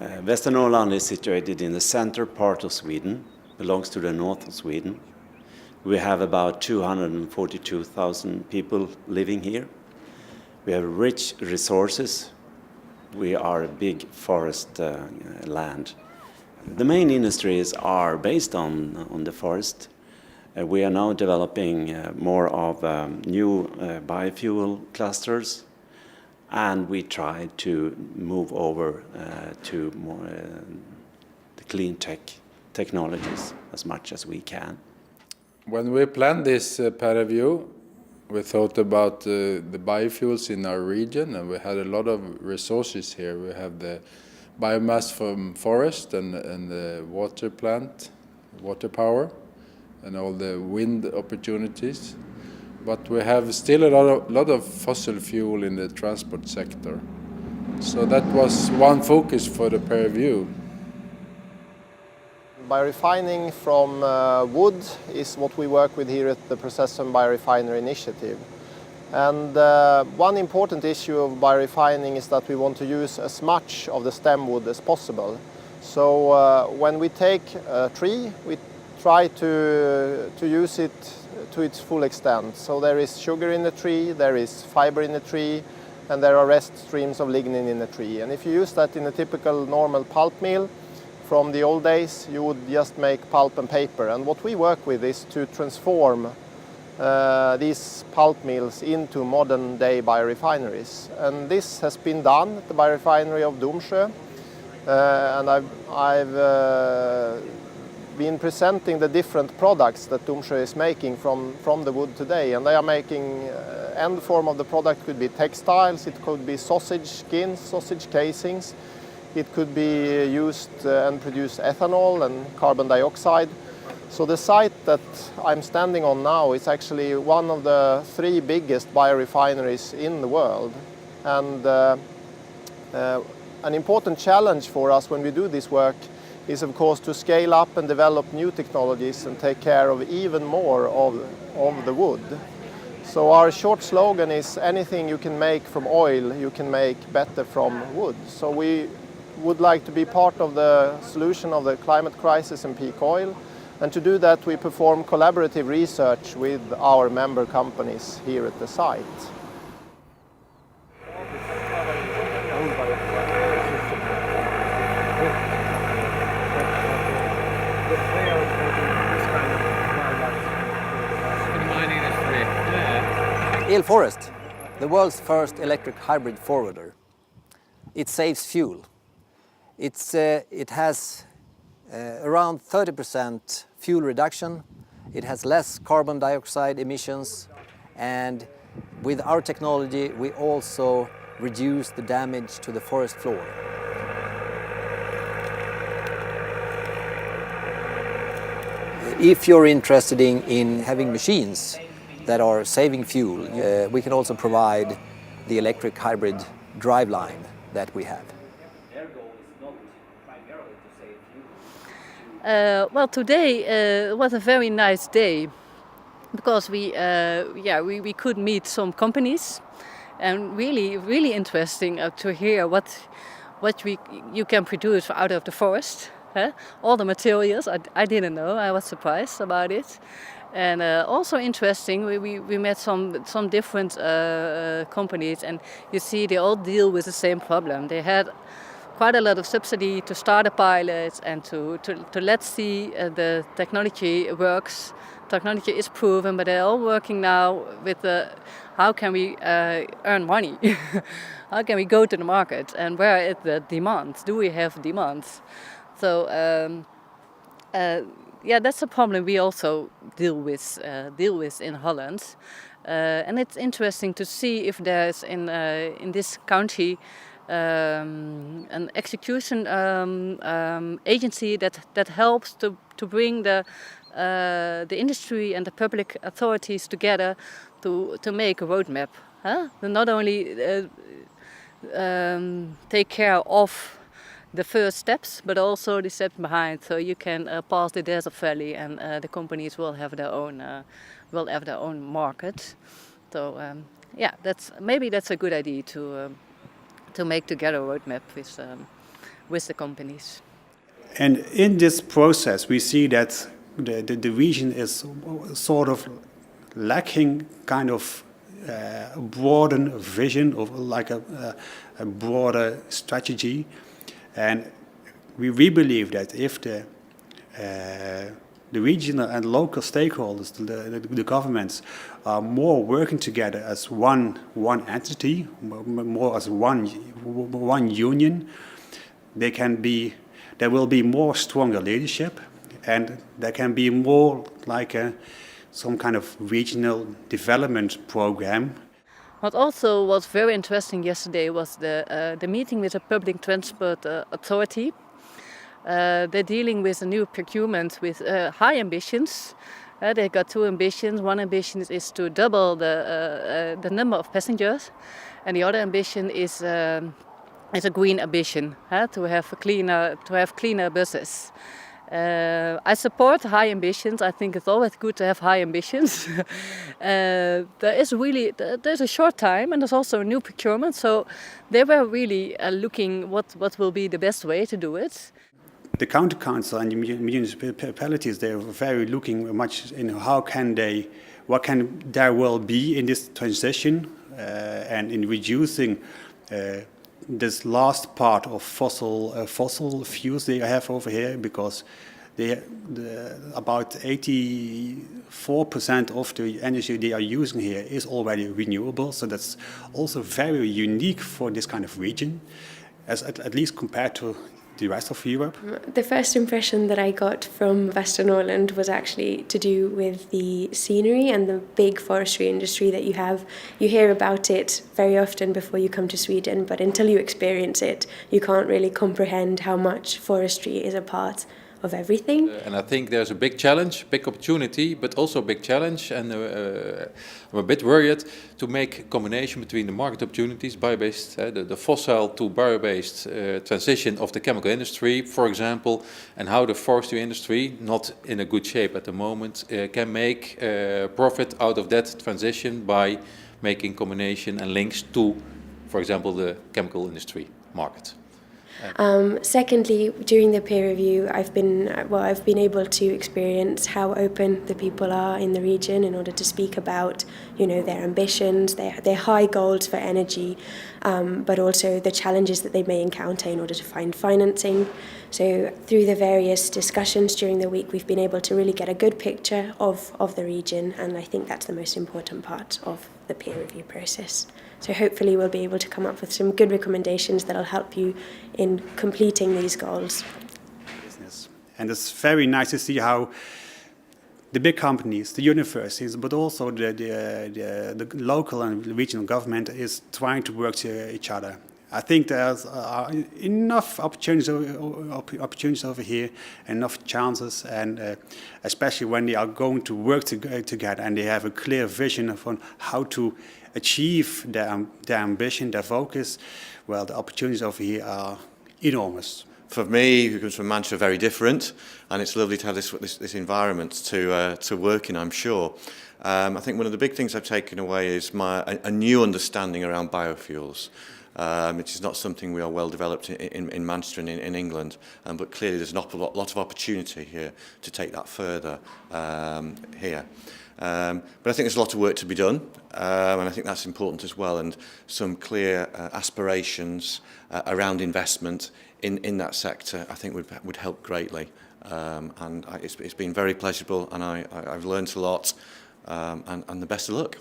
Västernorrland is situated in the center part of Sweden, belongs to the north of Sweden. We have about 242,000 people living here. We have rich resources. We are a big forest land. The main industries are based on the forest. We are now developing more of new biofuel clusters, and we try to move over to more the clean technologies as much as we can. When we planned this peer review, we thought about the biofuels in our region, and we had a lot of resources here. We have the biomass from forest and the water plant, water power, and all the wind opportunities. But we have still a lot of fossil fuel in the transport sector. So that was one focus for the peer review. Biorefining from wood is what we work with here at the Process and Biorefinery Initiative. And one important issue of biorefining is that we want to use as much of the stem wood as possible. So when we take a tree, we try to use it to its full extent. So there is sugar in the tree, there is fiber in the tree, and there are rest streams of lignin in the tree. And if you use that in a typical normal pulp mill from the old days, you would just make pulp and paper. And what we work with is to transform these pulp mills into modern day biorefineries. And this has been done at the biorefinery of Domsjö. And I've been presenting the different products that Domsjö is making from the wood today, and they are making end form of the product could be textiles, it could be sausage skins, sausage casings, it could be used and produce ethanol and carbon dioxide. So the site that I'm standing on now is actually one of the 3 biggest biorefineries in the world, and an important challenge for us when we do this work is of course to scale up and develop new technologies and take care of even more of the wood. So our short slogan is anything you can make from oil, you can make better from wood. So we would like to be part of the solution of the climate crisis in peak oil. And to do that we perform collaborative research with our member companies here at the site. Elforest, the world's first electric hybrid forwarder. It saves fuel. It has around 30% fuel reduction. It has less carbon dioxide emissions, and with our technology we also reduce the damage to the forest floor. If you're interested in having machines that are saving fuel, we can also provide the electric hybrid driveline that we have. Well, today was a very nice day because we could meet some companies, and really interesting to hear what you can produce out of the forest. All the materials I didn't know. I was surprised about it. And also interesting, we met some different companies, and you see they all deal with the same problem. They had quite a lot of subsidy to start a pilot and to let's see the technology works. Technology is proven, but they're all working now with how can we earn money? How can we go to the market, and where is the demand? Do we have demands? So. Yeah, that's a problem we also deal with in Holland, and it's interesting to see if there's in this country an execution agency that helps to bring the industry and the public authorities together to make a roadmap. Not only take care of the first steps, but also the steps behind, so you can pass the desert valley, and the companies will have their own market. So yeah, that's a good idea to make together a roadmap with the companies. And in this process, we see that the region is sort of lacking kind of a broader vision of like a broader strategy. And we believe that if the regional and local stakeholders, the governments, are more working together as one entity, more as one union, there will be more stronger leadership, and there can be more like some kind of regional development program. What also was very interesting yesterday was the meeting with the Public Transport Authority. They're dealing with a new procurement with high ambitions. They got two ambitions. One ambition is to double the number of passengers, and the other ambition is a green ambition, to have cleaner buses. I support high ambitions. I think it's always good to have high ambitions. There's a short time, and there's also a new procurement. So they were really looking what will be the best way to do it. The county council and the municipalities, they are very looking much in what can there will be in this transition and in reducing this last part of fossil fuels they have over here, because about 84% of the energy they are using here is already renewable. So that's also very unique for this kind of region, at least compared to the rest of Europe. The first impression that I got from Västernorrland was actually to do with the scenery and the big forestry industry that you have. You hear about it very often before you come to Sweden, but until you experience it, you can't really comprehend how much forestry is a part of everything. And I think there's a big challenge, big opportunity, but also a big challenge, and I'm a bit worried to make a combination between the market opportunities, bio-based, the fossil to bio-based transition of the chemical industry, for example, and how the forestry industry, not in a good shape at the moment, can make profit out of that transition by making combination and links to, for example, the chemical industry market. Secondly, during the peer review, I've been able to experience how open the people are in the region in order to speak about, their ambitions, their high goals for energy, but also the challenges that they may encounter in order to find financing. So through the various discussions during the week, we've been able to really get a good picture of the region, and I think that's the most important part of the peer review process. So hopefully we'll be able to come up with some good recommendations that'll help you in completing these goals. Business. And it's very nice to see how the big companies, the universities, but also the local and regional government is trying to work to each other. I think there's enough opportunities over here, enough chances, and especially when they are going to work together and they have a clear vision of how to achieve their ambition, their focus, well, the opportunities over here are enormous. For me, who comes from Manchester, very different, and it's lovely to have this environment to work in, I'm sure. I think one of the big things I've taken away is a new understanding around biofuels. Which is not something we are well developed in Manchester and in England, but clearly there's an lot of opportunity here to take that further here. But I think there's a lot of work to be done, and I think that's important as well, and some clear aspirations around investment in that sector I think would help greatly. And it's been very pleasurable, and I've learned a lot, and the best of luck.